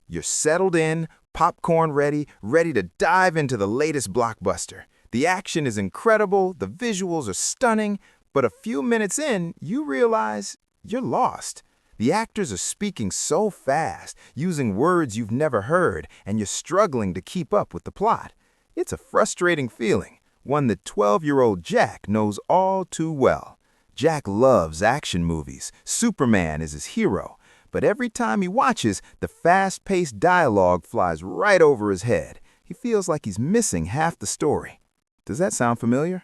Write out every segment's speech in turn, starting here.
You're settled in, popcorn ready, ready to dive into the latest blockbuster. The action is incredible, the visuals are stunning, but a few minutes in, you realize you're lost. The actors are speaking so fast, using words you've never heard, and you're struggling to keep up with the plot. It's a frustrating feeling, one that 12-year-old Jack knows all too well. Jack loves action movies. Superman is his hero. But every time he watches, the fast-paced dialogue flies right over his head. He feels like he's missing half the story. Does that sound familiar?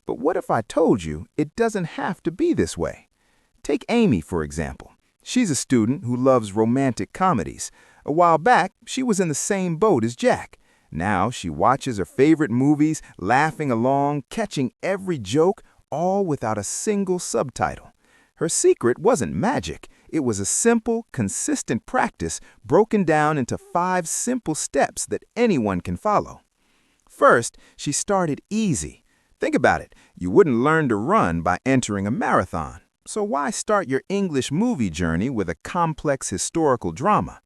But what if I told you it doesn't have to be this way? Take Amy, for example. She's a student who loves romantic comedies. A while back, she was in the same boat as Jack. Now she watches her favorite movies, laughing along, catching every joke, all without a single subtitle. Her secret wasn't magic. It was a simple, consistent practice broken down into 5 simple steps that anyone can follow. First, she started easy. Think about it. You wouldn't learn to run by entering a marathon. So why start your English movie journey with a complex historical drama?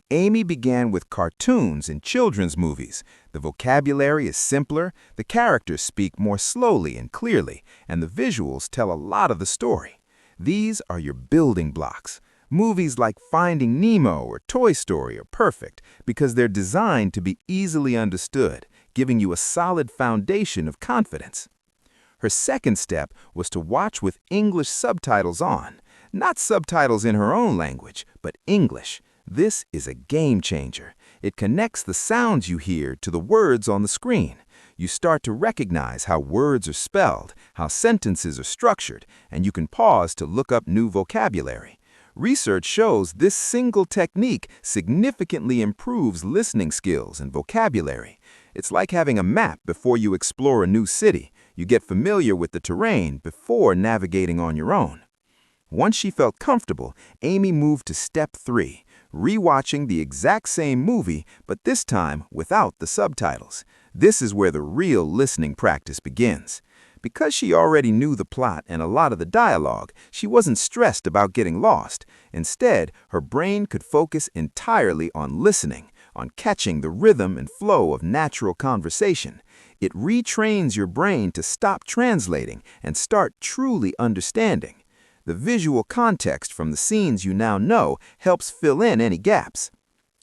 Amy began with cartoons and children's movies. The vocabulary is simpler, the characters speak more slowly and clearly, and the visuals tell a lot of the story. These are your building blocks. Movies like Finding Nemo or Toy Story are perfect because they're designed to be easily understood, giving you a solid foundation of confidence. Her second step was to watch with English subtitles on. Not subtitles in her own language, but English. This is a game changer. It connects the sounds you hear to the words on the screen. You start to recognize how words are spelled, how sentences are structured, and you can pause to look up new vocabulary. Research shows this single technique significantly improves listening skills and vocabulary. It's like having a map before you explore a new city. You get familiar with the terrain before navigating on your own. Once she felt comfortable, Amy moved to step 3, rewatching the exact same movie, but this time without the subtitles. This is where the real listening practice begins. Because she already knew the plot and a lot of the dialogue, she wasn't stressed about getting lost. Instead, her brain could focus entirely on listening, on catching the rhythm and flow of natural conversation. It retrains your brain to stop translating and start truly understanding. The visual context from the scenes you now know helps fill in any gaps.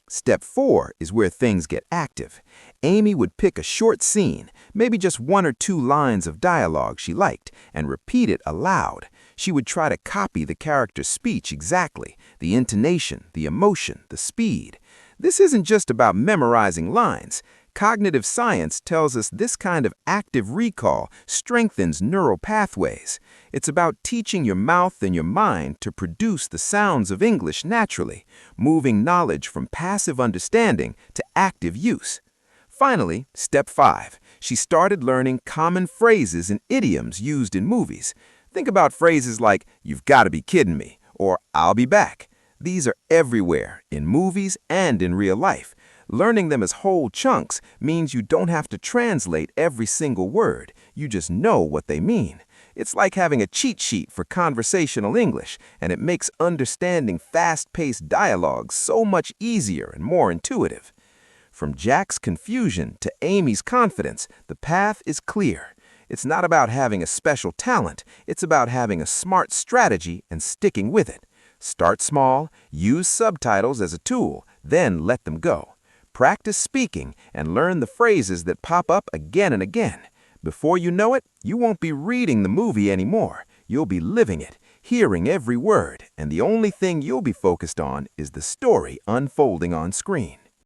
Step 4 is where things get active. Amy would pick a short scene, maybe just 1 or 2 lines of dialogue she liked, and repeat it aloud. She would try to copy the character's speech exactly, the intonation, the emotion, the speed. This isn't just about memorizing lines. Cognitive science tells us this kind of active recall strengthens neural pathways. It's about teaching your mouth and your mind to produce the sounds of English naturally, moving knowledge from passive understanding to active use. Finally, step 5. She started learning common phrases and idioms used in movies. Think about phrases like, "You've got to be kidding me," or "I'll be back." These are everywhere, in movies and in real life. Learning them as whole chunks means you don't have to translate every single word. You just know what they mean. It's like having a cheat sheet for conversational English, and it makes understanding fast-paced dialogue so much easier and more intuitive. From Jack's confusion to Amy's confidence, the path is clear. It's not about having a special talent. It's about having a smart strategy and sticking with it. Start small, use subtitles as a tool, then let them go. Practice speaking and learn the phrases that pop up again and again. Before you know it, you won't be reading the movie anymore. You'll be living it, hearing every word, and the only thing you'll be focused on is the story unfolding on screen.